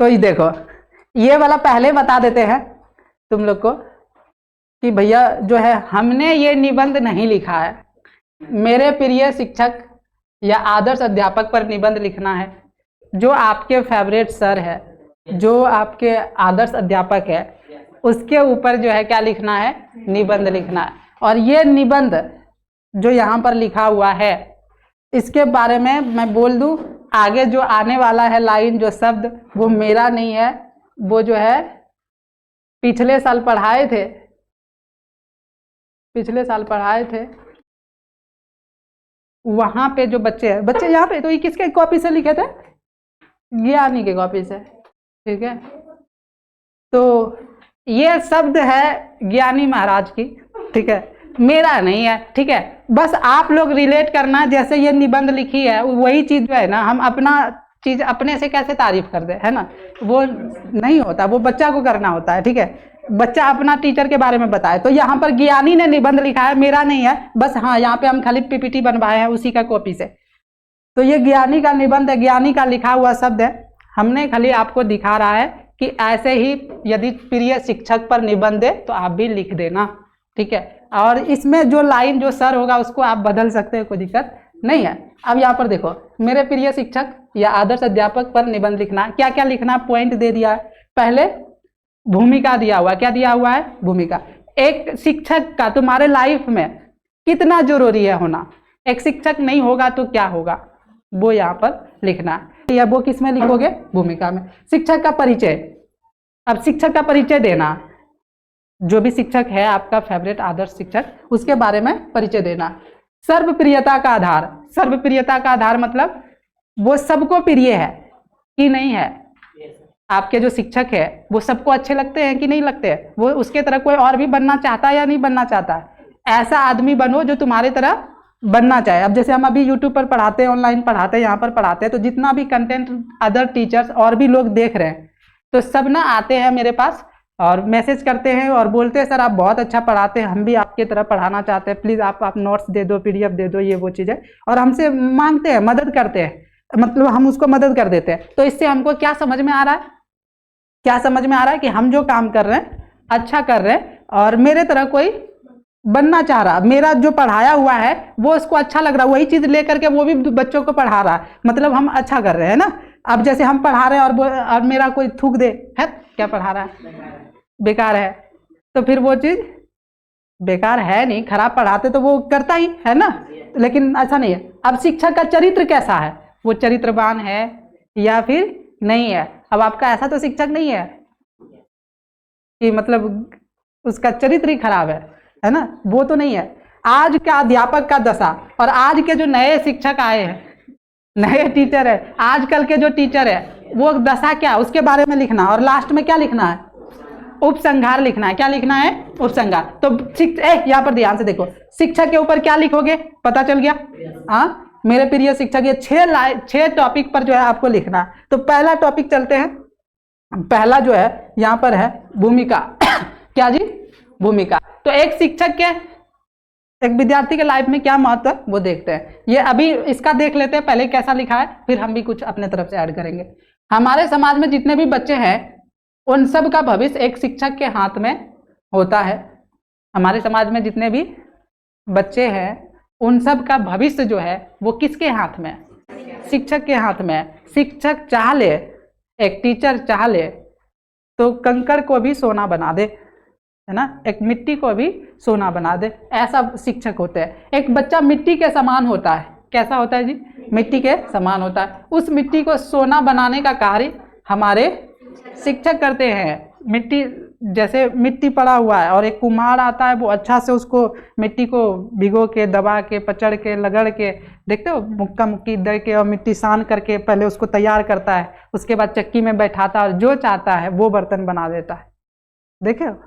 ये देखो, ये वाला पहले बता देते हैं तुम लोग को कि भैया जो है हमने ये निबंध नहीं लिखा है, मेरे प्रिय शिक्षक या आदर्श अध्यापक पर निबंध लिखना है। जो आपके फेवरेट सर है, जो आपके आदर्श अध्यापक है, उसके ऊपर जो है क्या लिखना है, निबंध लिखना है। और ये निबंध जो यहाँ पर लिखा हुआ है, इसके बारे में मैं बोल दूं, आगे जो आने वाला है लाइन, जो शब्द, वो मेरा नहीं है, वो जो है पिछले साल पढ़ाए थे, वहां पे जो बच्चे यहाँ पे, तो ये किसके कॉपी से लिखे थे, ज्ञानी के कॉपी से, ठीक है। तो ये शब्द है ज्ञानी महाराज की, ठीक है, मेरा नहीं है, ठीक है। बस आप लोग रिलेट करना, जैसे ये निबंध लिखी है वही चीज जो है ना, हम अपना चीज अपने से कैसे तारीफ कर दे, है ना, वो नहीं होता, वो बच्चा को करना होता है, ठीक है। बच्चा अपना टीचर के बारे में बताए। तो यहाँ पर ज्ञानी ने निबंध लिखा है, मेरा नहीं है, बस हाँ यहाँ पे हम खाली पीपीटी बनवाए हैं उसी का कॉपी से। तो ये ज्ञानी का निबंध है, ज्ञानी का लिखा हुआ शब्द है, हमने खाली आपको दिखा रहा है कि ऐसे ही यदि प्रिय शिक्षक पर निबंध है तो आप भी लिख देना, ठीक है। और इसमें जो लाइन, जो सर होगा उसको आप बदल सकते हैं, कोई दिक्कत नहीं है। अब यहाँ पर देखो, मेरे प्रिय शिक्षक या आदर्श अध्यापक पर निबंध लिखना, क्या क्या लिखना, पॉइंट दे दिया है। पहले भूमिका दिया हुआ, क्या दिया हुआ है, भूमिका। एक शिक्षक का तुम्हारे लाइफ में कितना जरूरी है होना, एक शिक्षक नहीं होगा तो क्या होगा, वो यहाँ पर लिखना, या वो किस में लिखोगे, भूमिका में। शिक्षक का परिचय, अब शिक्षक का परिचय देना, जो भी शिक्षक है आपका फेवरेट आदर्श शिक्षक, उसके बारे में परिचय देना। सर्वप्रियता का आधार, सर्वप्रियता का आधार मतलब वो सबको प्रिय है कि नहीं है, आपके जो शिक्षक है वो सबको अच्छे लगते हैं कि नहीं लगते हैं, वो उसके तरह कोई और भी बनना चाहता है या नहीं बनना चाहता है। ऐसा आदमी बनो जो तुम्हारी तरह बनना चाहे। अब जैसे हम अभी यूट्यूब पर पढ़ाते हैं, ऑनलाइन पढ़ाते हैं, यहाँ पर पढ़ाते हैं, तो जितना भी कंटेंट अदर टीचर्स और भी लोग देख रहे हैं, तो सब ना आते हैं मेरे पास और मैसेज करते हैं और बोलते हैं सर आप बहुत अच्छा पढ़ाते हैं, हम भी आपकी तरह पढ़ाना चाहते हैं, प्लीज़ आप नोट्स दे दो, पीडीएफ दे दो, ये वो चीज़ें, और हमसे मांगते हैं, मदद करते हैं, मतलब हम उसको मदद कर देते हैं। तो इससे हमको क्या समझ में आ रहा है, क्या समझ में आ रहा है कि हम जो काम कर रहे हैं अच्छा कर रहे हैं, और मेरे तरह कोई बनना चाह रहा, मेरा जो पढ़ाया हुआ है वो उसको अच्छा लग रहा है, वही चीज़ लेकर के वो भी बच्चों को पढ़ा रहा है, मतलब हम अच्छा कर रहे हैं ना। अब जैसे हम पढ़ा रहे हैं और मेरा कोई थूक दे, है क्या पढ़ा रहा है, बेकार है, तो फिर वो चीज़ बेकार है नहीं, खराब पढ़ाते तो वो करता ही है ना, लेकिन ऐसा नहीं है। अब शिक्षक का चरित्र कैसा है, वो चरित्रवान है या फिर नहीं है। अब आपका ऐसा तो शिक्षक नहीं है कि मतलब उसका चरित्र ही खराब है ना, वो तो नहीं है। आज का अध्यापक का दशा, और आज के जो नए शिक्षक आए हैं, नए टीचर है, आजकल के जो टीचर है, वो दशा क्या, उसके बारे में लिखना। और लास्ट में क्या लिखना है, उपसंहार लिखना है। क्या लिखना है, उपसंहार। तो यहाँ पर ध्यान से देखो, शिक्षक के ऊपर क्या लिखोगे, पता चल गया। हाँ, मेरे प्रिय शिक्षक, ये 6 टॉपिक पर जो है आपको लिखना। तो पहला टॉपिक चलते हैं, पहला जो है यहाँ पर है भूमिका। क्या जी, भूमिका। तो एक शिक्षक के, एक विद्यार्थी के लाइफ में क्या महत्व है वो देखते हैं। ये अभी इसका देख लेते हैं पहले कैसा लिखा है, फिर हम भी कुछ अपने तरफ से ऐड करेंगे। हमारे समाज में जितने भी बच्चे हैं उन सब का भविष्य एक शिक्षक के हाथ में होता है। हमारे समाज में जितने भी बच्चे हैं उन सब का भविष्य जो है वो किसके हाथ में, शिक्षक के हाथ में। शिक्षक चाह ले, एक टीचर चाह ले तो कंकड़ को भी सोना बना दे, है ना, एक मिट्टी को भी सोना बना दे, ऐसा शिक्षक होते हैं। एक बच्चा मिट्टी के समान होता है, कैसा होता है जी, मिट्टी के समान होता है। उस मिट्टी को सोना बनाने का कार्य हमारे शिक्षक करते हैं। मिट्टी, जैसे मिट्टी पड़ा हुआ है और एक कुम्हार आता है, वो अच्छा से उसको मिट्टी को भिगो के, दबा के, पचड़ के, लगड़ के, देखते हो, मुक्का मुक्की दे के और मिट्टी सान करके पहले उसको तैयार करता है, उसके बाद चक्की में बैठाता है और जो चाहता है वो बर्तन बना देता है, देखे हो।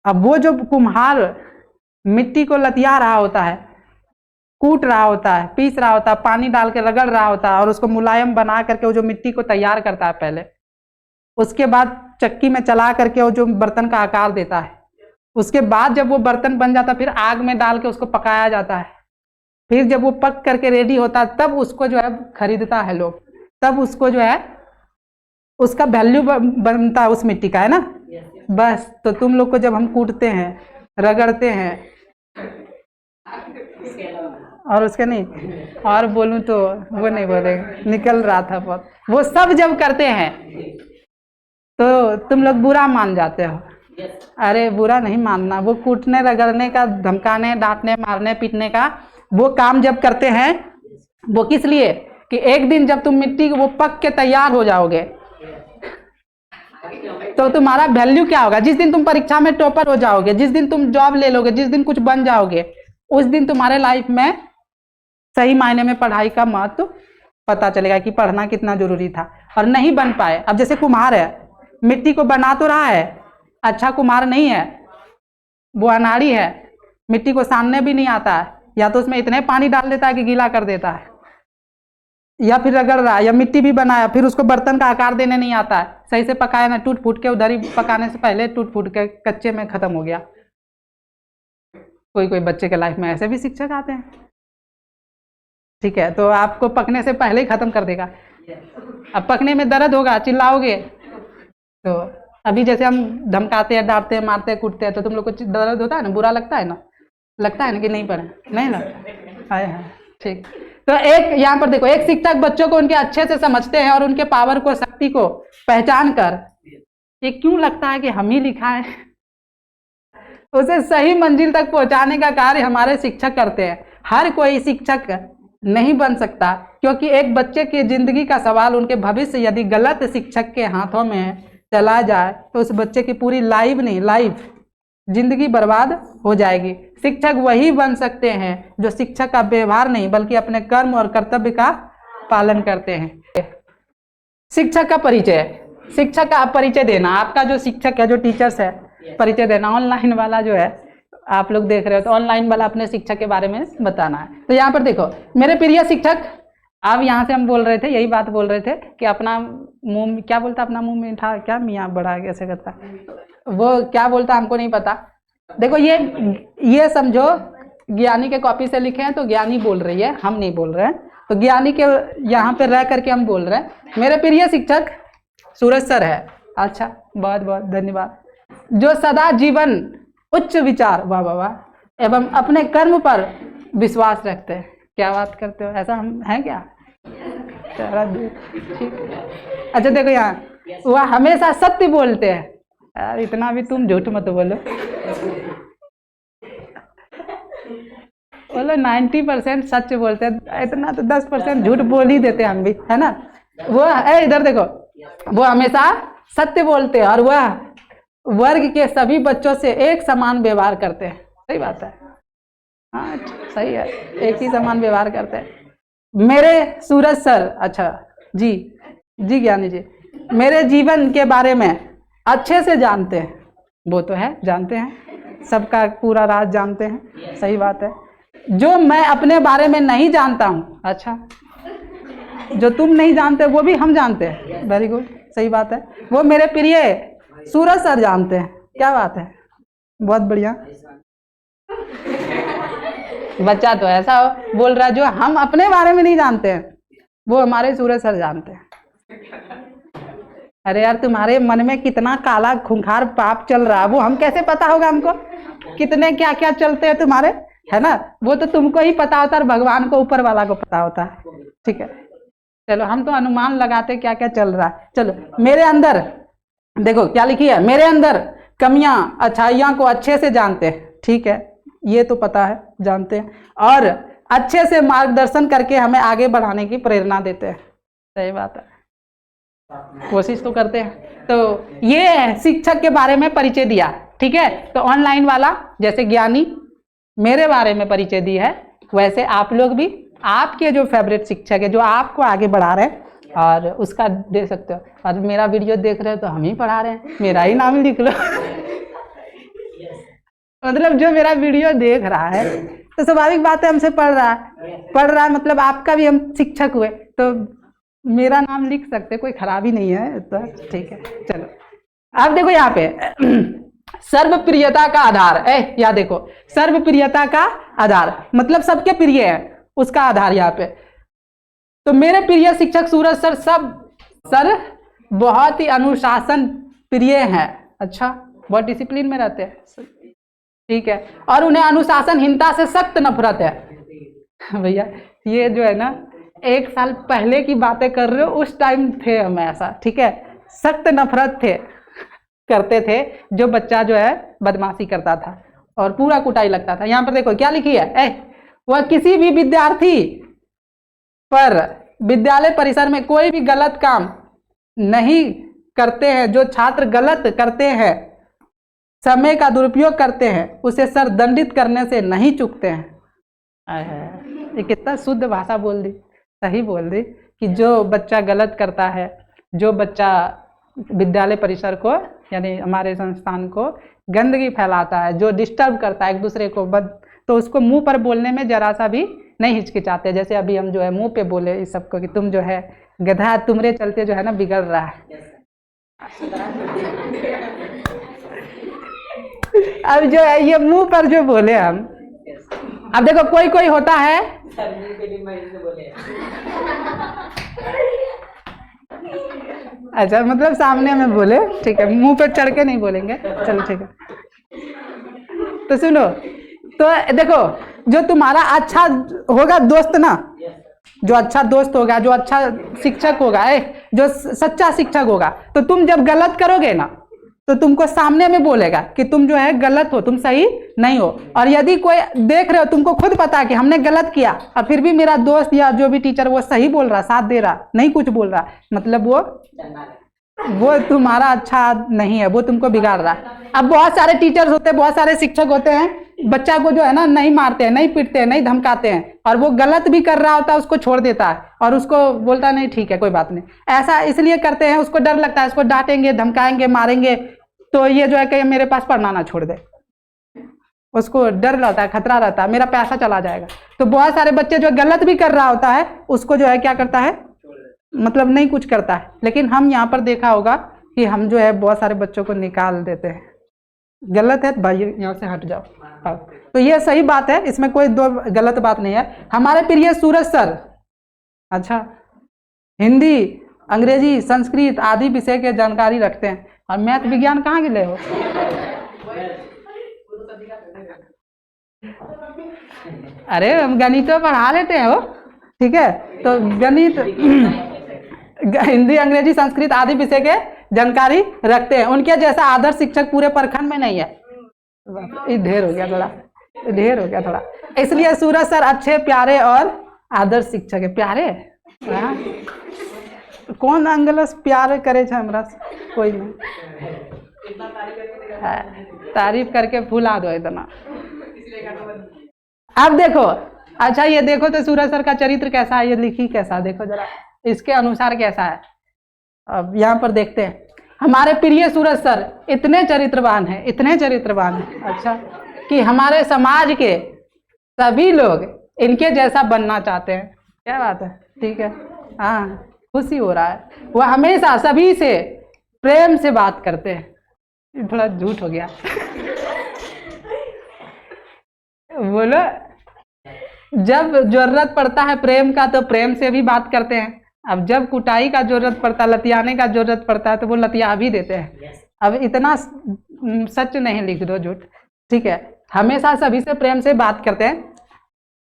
अब वो जो कुम्हार मिट्टी को लतिया रहा होता है, कूट रहा होता है, पीस रहा होता है, पानी डाल के रगड़ रहा होता है और उसको मुलायम बना करके वो जो मिट्टी को तैयार करता है पहले, उसके बाद चक्की में चला करके वो जो बर्तन का आकार देता है, उसके बाद जब वो बर्तन बन जाता है फिर आग में डाल के उसको पकाया जाता है। फिर जब वो पक करके रेडी होता है तब उसको जो है खरीदता है लोग, तब उसको जो है उसका वैल्यू बनता है उस मिट्टी का, है ना। बस तो तुम लोग को जब हम कूटते हैं, रगड़ते हैं, और उसके नहीं और बोलूं तो वो नहीं बोलेगा, निकल रहा था बहुत, वो सब जब करते हैं तो तुम लोग बुरा मान जाते हो। अरे बुरा नहीं मानना, वो कूटने रगड़ने का, धमकाने, डांटने, मारने, पीटने का वो काम जब करते हैं, वो किस लिए कि एक दिन जब तुम मिट्टी वो पक के तैयार हो जाओगे तो तुम्हारा वैल्यू क्या होगा। जिस दिन तुम परीक्षा में टॉपर हो जाओगे, जिस दिन तुम जॉब ले लोगे, जिस दिन कुछ बन जाओगे, उस दिन तुम्हारे लाइफ में सही मायने में पढ़ाई का महत्व पता चलेगा कि पढ़ना कितना जरूरी था। और नहीं बन पाए, अब जैसे कुम्हार है, मिट्टी को बना तो रहा है, अच्छा कुम्हार नहीं है, वो अनाड़ी है, मिट्टी को सानने भी नहीं आता है, या तो उसमें इतने पानी डाल देता है कि गीला कर देता है, या फिर रगड़ रहा है, या मिट्टी भी बनाया फिर उसको बर्तन का आकार देने नहीं आता है, सही से पकाया ना, टूट फूट के, उधर ही पकाने से पहले टूट फूट के कच्चे में खत्म हो गया। कोई कोई बच्चे के लाइफ में ऐसे भी शिक्षक आते हैं, ठीक है, तो आपको पकने से पहले ही खत्म कर देगा। अब पकने में दर्द होगा, चिल्लाओगे, तो अभी जैसे हम धमकाते हैं, डांटते हैं, मारते हैं, कूटते हैं, तो तुम लोग को दर्द होता है ना, बुरा लगता है ना, लगता है ना कि नहीं पढ़े, नहीं लगता है, ठीक। तो एक यहाँ पर देखो, एक शिक्षक बच्चों को उनके अच्छे से समझते हैं और उनके पावर को, शक्ति को पहचान कर, ये क्यों लगता है कि हम ही लिखा है, उसे सही मंजिल तक पहुंचाने का कार्य हमारे शिक्षक करते हैं। हर कोई शिक्षक नहीं बन सकता, क्योंकि एक बच्चे की जिंदगी का सवाल, उनके भविष्य यदि गलत शिक्षक के हाथों में चला जाए तो उस बच्चे की पूरी लाइफ जिंदगी बर्बाद हो जाएगी। शिक्षक वही बन सकते हैं जो शिक्षक का व्यवहार नहीं बल्कि अपने कर्म और कर्तव्य का पालन करते हैं। शिक्षक का परिचय, शिक्षक का परिचय देना, आपका जो शिक्षक है, जो टीचर्स है, परिचय देना। ऑनलाइन वाला जो है आप लोग देख रहे हो, तो ऑनलाइन वाला अपने शिक्षक के बारे में बताना है। तो यहाँ पर देखो, मेरे प्रिय शिक्षक, अब यहाँ से हम बोल रहे थे, यही बात बोल रहे थे कि अपना मुंह क्या बोलता, अपना मुंह मीठा, क्या मियाँ बड़ा कैसे करता, वो क्या बोलता हमको नहीं पता। देखो ये समझो ज्ञानी के कॉपी से लिखे हैं तो ज्ञानी बोल रही है, हम नहीं बोल रहे हैं, तो ज्ञानी के यहाँ पे रह करके हम बोल रहे हैं। मेरे प्रिय शिक्षक सूरज सर है, अच्छा बहुत बहुत धन्यवाद, जो सदा जीवन उच्च विचार, वाह वाह वाह, एवं अपने कर्म पर विश्वास रखते हैं। क्या बात करते हो, ऐसा हम हैं क्या, ठीक। अच्छा देखो यहाँ, वह हमेशा सत्य बोलते हैं, यार इतना भी तुम झूठ मत बोलो, बोलो 90% सच बोलते हैं, इतना तो 10% झूठ बोल ही देते हैं हम भी, है ना। वो इधर देखो, वो हमेशा सत्य बोलते हैं और वह वर्ग के सभी बच्चों से एक समान व्यवहार करते हैं। सही बात है, हाँ सही है, एक ही समान व्यवहार करते हैं। मेरे सूरज सर, अच्छा जी जी ज्ञानी जी, मेरे जीवन के बारे में अच्छे से जानते हैं, वो तो है, जानते हैं, सबका पूरा राज जानते हैं, सही बात है। जो मैं अपने बारे में नहीं जानता हूँ, अच्छा जो तुम नहीं जानते वो भी हम जानते हैं, वेरी गुड, सही बात है, वो मेरे प्रिय सूरज सर जानते हैं। क्या बात है, बहुत बढ़िया। बच्चा तो ऐसा बोल रहा है, जो हम अपने बारे में नहीं जानते हैं वो हमारे सूरज सर जानते हैं। अरे यार, तुम्हारे मन में कितना काला खूंखार पाप चल रहा है, वो हम कैसे पता होगा हमको, कितने क्या क्या चलते हैं तुम्हारे, है ना, वो तो तुमको ही पता होता है, भगवान को, ऊपर वाला को पता होता है, ठीक है। चलो हम तो अनुमान लगाते क्या क्या चल रहा है। चलो, मेरे अंदर देखो क्या लिखी है, मेरे अंदर कमियां अच्छाइयां को अच्छे से जानते हैं, ठीक है, ये तो पता है, जानते हैं, और अच्छे से मार्गदर्शन करके हमें आगे बढ़ाने की प्रेरणा देते हैं। सही बात है, कोशिश तो करते हैं। तो ये शिक्षक के बारे में परिचय दिया, ठीक है। तो ऑनलाइन वाला जैसे ज्ञानी मेरे बारे में परिचय दी है, वैसे आप लोग भी आपके जो फेवरेट शिक्षक है, जो आपको आगे बढ़ा रहे हैं, और उसका दे सकते हो। और मेरा वीडियो देख रहे हो तो हम ही पढ़ा रहे हैं, मेरा ही नाम लिख लो। मतलब जो मेरा वीडियो देख रहा है तो स्वाभाविक बात है हमसे पढ़ रहा है, मतलब आपका भी हम शिक्षक हुए तो मेरा नाम लिख सकते, कोई खराबी नहीं है, तो ठीक है। चलो अब देखो यहाँ पे सर्वप्रियता का आधार, या देखो सर्वप्रियता का आधार मतलब सबके प्रिय है, उसका आधार यहाँ पे। तो मेरे प्रिय शिक्षक सूरज सर, सब सर बहुत ही अनुशासन प्रिय हैं। अच्छा, बहुत डिसिप्लिन में रहते हैं, ठीक है। और उन्हें अनुशासनहीनता से सख्त नफरत है। भैया ये जो है ना, 1 साल पहले की बातें कर रहे हो, उस टाइम थे हम ऐसा, ठीक है। सख्त नफरत करते थे जो बच्चा जो है बदमाशी करता था और पूरा कुटाई लगता था। यहाँ पर देखो क्या लिखी है, वह किसी भी विद्यार्थी पर विद्यालय परिसर में कोई भी गलत काम नहीं करते हैं। जो छात्र गलत करते हैं, समय का दुरुपयोग करते हैं, उसे सर दंडित करने से नहीं चूकते हैं। ये कितना शुद्ध भाषा बोल दी, सही बोल दी कि जो बच्चा गलत करता है, जो बच्चा विद्यालय परिसर को यानी हमारे संस्थान को गंदगी फैलाता है, जो डिस्टर्ब करता है एक दूसरे को, तो उसको मुंह पर बोलने में जरा सा भी नहीं हिचकिचाते। जैसे अभी हम जो है मुंह पे बोले इस सबको कि तुम जो है गधा, तुम्हारे चलते जो है ना बिगड़ रहा है। अब जो है ये मुंह पर जो बोले हम, अब देखो कोई कोई होता है अच्छा, मतलब सामने में बोले, ठीक है, मुंह पर चढ़ के नहीं बोलेंगे, चलो ठीक है। तो सुनो, तो देखो जो तुम्हारा अच्छा होगा दोस्त ना, जो अच्छा दोस्त होगा, जो अच्छा शिक्षक होगा, जो सच्चा शिक्षक होगा, तो तुम जब गलत करोगे ना तो तुमको सामने में बोलेगा कि तुम जो है गलत हो, तुम सही नहीं हो। और यदि कोई देख रहे हो, तुमको खुद पता है कि हमने गलत किया और फिर भी मेरा दोस्त या जो भी टीचर वो सही बोल रहा, साथ दे रहा, नहीं कुछ बोल रहा, मतलब वो तुम्हारा अच्छा नहीं है, वो तुमको बिगाड़ रहा है। अब बहुत सारे टीचर्स होते हैं, बहुत सारे शिक्षक होते हैं, बच्चा को जो है ना नहीं मारते हैं, नहीं पीटते हैं, नहीं धमकाते हैं, और वो गलत भी कर रहा होता है उसको छोड़ देता है और उसको बोलता नहीं ठीक है कोई बात नहीं। ऐसा इसलिए करते हैं, उसको डर लगता है, उसको डांटेंगे, धमकाएंगे, मारेंगे तो ये जो है कि मेरे पास पढ़ना ना छोड़ दे, उसको डर रहता है, खतरा रहता है, मेरा पैसा चला जाएगा। तो बहुत सारे बच्चे जो गलत भी कर रहा होता है उसको जो है क्या करता है, मतलब नहीं कुछ करता है। लेकिन हम यहाँ पर देखा होगा कि हम जो है बहुत सारे बच्चों को निकाल देते हैं, गलत है भाई यहाँ से हट जाओ। तो ये सही बात है, इसमें कोई दो गलत बात नहीं है। हमारे प्रिय सूरज सर, अच्छा, हिंदी, अंग्रेजी, संस्कृत आदि विषय के जानकारी रखते हैं। और मैथ विज्ञान कहाँ गिले हो? अरे हम गणित तो पढ़ा लेते हैं वो, ठीक है। तो गणित, हिंदी, अंग्रेजी, संस्कृत आदि विषय के जानकारी रखते हैं। उनके जैसा आदर्श शिक्षक पूरे प्रखंड में नहीं है। ढेर हो गया थोड़ा, ढेर हो गया थोड़ा। इसलिए सूरज सर अच्छे, प्यारे और आदर्श शिक्षक है। प्यारे कौन अंगलस प्यार करे हमरा, कोई नहीं। तारीफ करके फुला दो इतना। अब देखो, अच्छा ये देखो तो सूरज सर का चरित्र कैसा है, ये लिखी कैसा, देखो जरा इसके अनुसार कैसा है। अब यहाँ पर देखते हैं, हमारे प्रिय सूरज सर इतने चरित्रवान हैं, इतने चरित्रवान हैं, अच्छा, कि हमारे समाज के सभी लोग इनके जैसा बनना चाहते हैं। क्या बात है, ठीक है, हाँ, खुशी हो रहा है। वह हमेशा सभी से प्रेम से बात करते हैं। थोड़ा झूठ हो गया बोलो, जब जरूरत पड़ता है प्रेम का तो प्रेम से भी बात करते हैं। अब जब कुटाई का जरूरत पड़ता है, लतियाने का जरूरत पड़ता है तो वो लतिया भी देते हैं। अब इतना सच नहीं लिख दो झूठ, ठीक है। हमेशा सभी से प्रेम से बात करते हैं।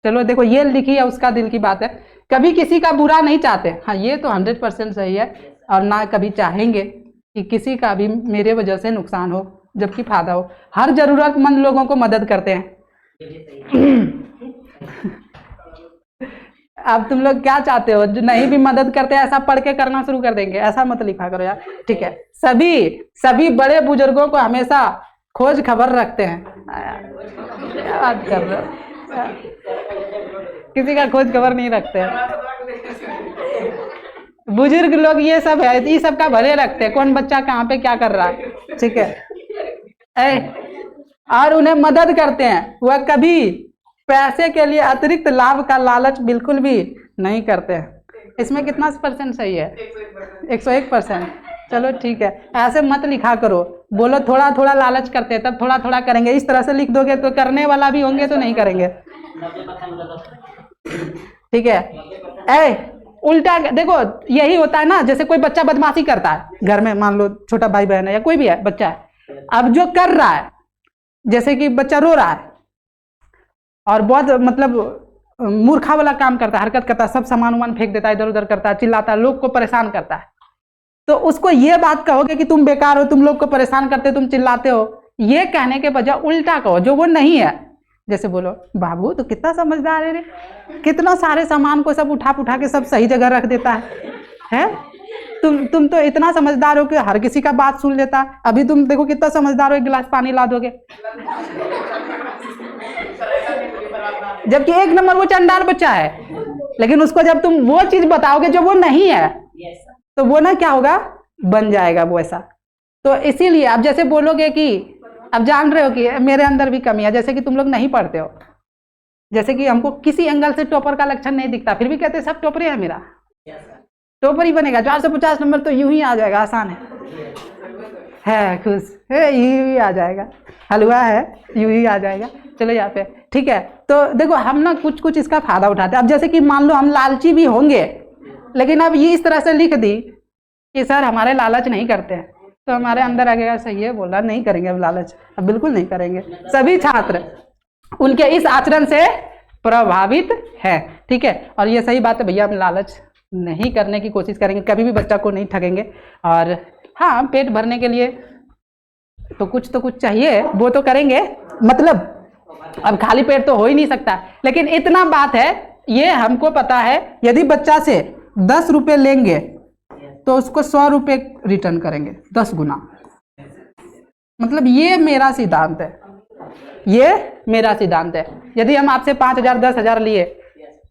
चलो देखो ये लिखी है, उसका दिल की बात है। कभी किसी का बुरा नहीं चाहते, हाँ ये तो 100% सही है। और ना कभी चाहेंगे कि किसी का भी मेरे वजह से नुकसान हो, जबकि फायदा हो। हर जरूरतमंद लोगों को मदद करते हैं। अब तुम लोग क्या चाहते हो, जो नहीं भी मदद करते ऐसा पढ़ के करना शुरू कर देंगे, ऐसा मत लिखा करो यार, ठीक है। सभी बड़े बुजुर्गों को हमेशा खोज खबर रखते हैं। क्या बात कर रहे हो, किसी का खोज खबर नहीं रखते हैं बुजुर्ग लोग। ये सब है, ये सब का भले रखते हैं, कौन बच्चा कहाँ पे क्या कर रहा है, ठीक है। और उन्हें मदद करते हैं। वह कभी पैसे के लिए अतिरिक्त लाभ का लालच बिल्कुल भी नहीं करते हैं। इसमें कितना % सही है? 101%। चलो ठीक है, ऐसे मत लिखा करो, बोलो थोड़ा थोड़ा लालच करते हैं तब थोड़ा थोड़ा करेंगे। इस तरह से लिख दोगे तो करने वाला भी होंगे तो नहीं करेंगे, ठीक है। उल्टा देखो, यही होता है ना, जैसे कोई बच्चा बदमाशी करता है घर में, मान लो छोटा भाई बहन है या कोई भी है बच्चा है, अब जो कर रहा है, जैसे कि बच्चा रो रहा है और बहुत मतलब मूर्खा वाला काम करता है, हरकत करता है, सब सामान वामान फेंक देता है, इधर उधर करता है, चिल्लाता है, लोग को परेशान करता है, तो उसको ये बात कहोगे कि तुम बेकार हो, तुम लोग को परेशान करते हो, तुम चिल्लाते हो, ये कहने के बजाय उल्टा कहो जो वो नहीं है। जैसे बोलो, बाबू तो कितना समझदार है रे, कितना सारे सामान को सब उठा के सब सही जगह रख देता है? तुम तो इतना समझदार हो कि हर किसी का बात सुन लेता है। अभी तुम देखो कितना समझदार हो, एक गिलास पानी ला दोगे, जबकि एक नंबर वो चंडाल बच्चा है, लेकिन उसको जब तुम वो चीज बताओगे जो वो नहीं है, तो वो ना क्या होगा, बन जाएगा वो ऐसा। तो इसीलिए आप जैसे बोलोगे कि अब जान रहे हो कि मेरे अंदर भी कमी है, जैसे कि तुम लोग नहीं पढ़ते हो, जैसे कि हमको किसी एंगल से टॉपर का लक्षण नहीं दिखता, फिर भी कहते सब टॉपर है, मेरा टॉपर ही बनेगा, 450 नंबर तो यूं ही आ जाएगा, आसान है खुश है, यूं ही आ जाएगा, हलवा है यूं ही आ जाएगा, चलो यहाँ पे ठीक है। तो देखो हम ना कुछ कुछ इसका फायदा उठाते हैं। अब जैसे कि मान लो हम लालची भी होंगे, लेकिन अब ये इस तरह से लिख दी कि सर हमारे लालच नहीं करते हैं, तो हमारे अंदर आगेगा सही है, बोला नहीं करेंगे अब लालच, अब बिल्कुल नहीं करेंगे। सभी छात्र उनके इस आचरण से प्रभावित है, ठीक है। और ये सही बात है भैया, हम लालच नहीं करने की कोशिश करेंगे, कभी भी बच्चा को नहीं ठगेंगे। और हाँ, पेट भरने के लिए तो कुछ चाहिए, वो तो करेंगे, मतलब अब खाली पेट तो हो ही नहीं सकता, लेकिन इतना बात है, ये हमको पता है, यदि बच्चा से 10 रुपये लेंगे तो उसको 100 रुपये रिटर्न करेंगे, 10 गुना। मतलब ये मेरा सिद्धांत है, ये मेरा सिद्धांत है। यदि हम आपसे 5,000 10,000 लिए,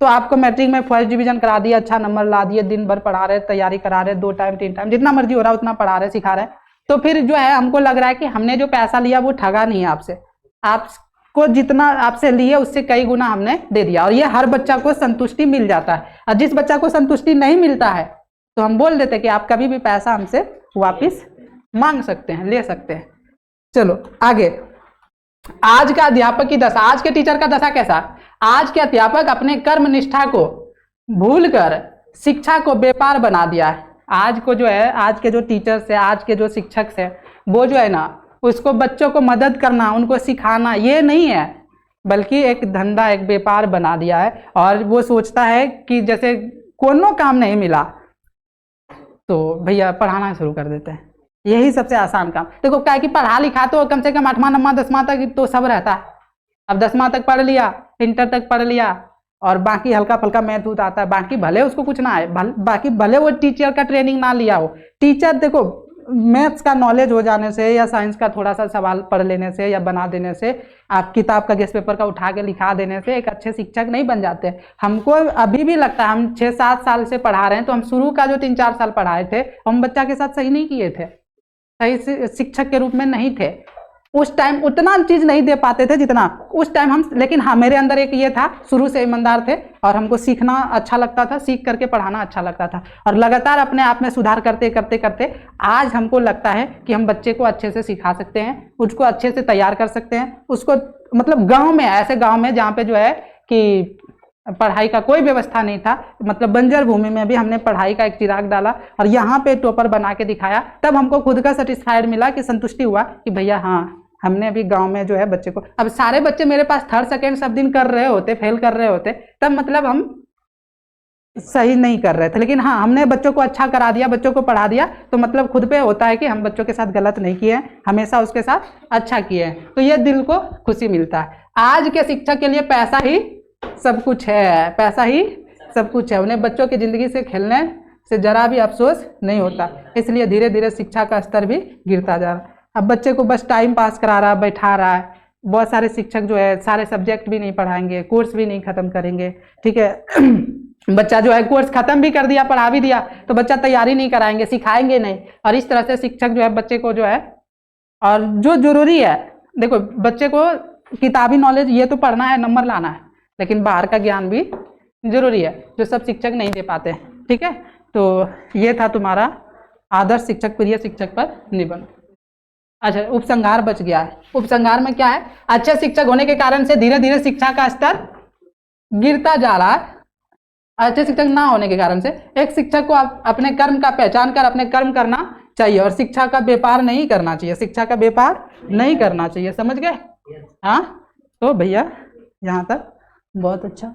तो आपको मैट्रिक में फर्स्ट डिवीजन करा दिया, अच्छा नंबर ला दिए, दिन भर पढ़ा रहे, तैयारी करा रहे, 2 टाइम 3 टाइम जितना मर्जी हो रहा है उतना पढ़ा रहे, सिखा रहे, तो फिर जो है हमको लग रहा है कि हमने जो पैसा लिया वो ठगा नहीं है आपसे, आपको जितना आपसे लिए उससे कई गुना हमने दे दिया। और ये हर बच्चा को संतुष्टि मिल जाता है। और जिस बच्चा को संतुष्टि नहीं मिलता है तो हम बोल देते कि आप कभी भी पैसा हमसे वापस मांग सकते हैं, ले सकते हैं। चलो आगे, आज का अध्यापक की दशा, आज के टीचर का दशा कैसा? आज के अध्यापक अपने कर्म निष्ठा को भूलकर शिक्षा को व्यापार बना दिया है। आज को जो है, आज के जो टीचर्स है, आज के जो शिक्षक है, वो जो है ना, उसको बच्चों को मदद करना, उनको सिखाना, ये नहीं है, बल्कि एक धंधा, एक व्यापार बना दिया है। और वो सोचता है कि जैसे कोनो काम नहीं मिला तो भैया पढ़ाना शुरू कर देते हैं, यही सबसे आसान काम। देखो क्या है कि पढ़ा लिखा तो कम से कम 8वां 9वां 10वां तक तो सब रहता है। अब 10वां तक पढ़ लिया, इंटर तक पढ़ लिया, और बाकी हल्का फल्का मैथ उत आता है, बाकी भले उसको कुछ ना आए, बाकी भले वो टीचर का ट्रेनिंग ना लिया हो। टीचर देखो, मैथ्स का नॉलेज हो जाने से या साइंस का थोड़ा सा सवाल पढ़ लेने से या बना देने से, आप किताब का गेस्ट पेपर का उठा के लिखा देने से एक अच्छे शिक्षक नहीं बन जाते। हमको अभी भी लगता है, हम 6-7 साल से पढ़ा रहे हैं, तो हम शुरू का जो 3-4 साल पढ़ाए थे, हम बच्चा के साथ सही नहीं किए थे, सही शिक्षक के रूप में नहीं थे। उस टाइम उतना चीज नहीं दे पाते थे जितना उस टाइम हम, लेकिन हाँ मेरे अंदर एक ये था, शुरू से ईमानदार थे और हमको सीखना अच्छा लगता था, सीख करके पढ़ाना अच्छा लगता था, और लगातार अपने आप में सुधार करते करते करते आज हमको लगता है कि हम बच्चे को अच्छे से सिखा सकते हैं, उसको अच्छे से तैयार कर सकते हैं। उसको मतलब गाँव में, ऐसे गाँव में जहाँ पे जो है कि पढ़ाई का कोई व्यवस्था नहीं था, मतलब बंजर भूमि में भी हमने पढ़ाई का एक चिराग डाला और यहाँ पे टॉपर बना के दिखाया, तब हमको खुद का सेटिस्फाइड मिला, कि संतुष्टि हुआ कि भैया हाँ, हमने अभी गांव में जो है बच्चे को, अब सारे बच्चे मेरे पास 3rd 2nd सब दिन कर रहे होते, फेल कर रहे होते, तब मतलब हम सही नहीं कर रहे थे। लेकिन हाँ, हमने बच्चों को अच्छा करा दिया, बच्चों को पढ़ा दिया, तो मतलब खुद पे होता है कि हम बच्चों के साथ गलत नहीं किए हैं, हमेशा उसके साथ अच्छा किए हैं, तो ये दिल को खुशी मिलता है। आज के शिक्षक के लिए पैसा ही सब कुछ है, पैसा ही सब कुछ है, उन्हें बच्चों की जिंदगी से खेलने से जरा भी अफसोस नहीं होता, इसलिए धीरे धीरे शिक्षा का स्तर भी गिरता जा रहा है। अब बच्चे को बस टाइम पास करा रहा है, बैठा रहा है। बहुत सारे शिक्षक जो है सारे सब्जेक्ट भी नहीं पढ़ाएंगे, कोर्स भी नहीं खत्म करेंगे, ठीक है। बच्चा जो है कोर्स खत्म भी कर दिया, पढ़ा भी दिया, तो बच्चा तैयारी नहीं कराएंगे, सिखाएंगे नहीं, और इस तरह से शिक्षक जो है बच्चे को जो है, और जो जरूरी है, देखो बच्चे को किताबी नॉलेज ये तो पढ़ना है, नंबर लाना है, लेकिन बाहर का ज्ञान भी जरूरी है, जो सब शिक्षक नहीं दे पाते, ठीक है। तो ये था तुम्हारा आदर्श शिक्षक प्रिय शिक्षक पर निबंध। अच्छा, उपसंहार बच गया है। उपसंहार में क्या है? अच्छे शिक्षक होने के कारण से धीरे धीरे शिक्षा का स्तर गिरता जा रहा है, अच्छे शिक्षक ना होने के कारण से एक शिक्षक को आप अपने कर्म का पहचान कर अपने कर्म करना चाहिए, और शिक्षा का व्यापार नहीं करना चाहिए, शिक्षा का व्यापार नहीं करना चाहिए। समझ गए? हाँ, तो भैया यहाँ तक बहुत अच्छा।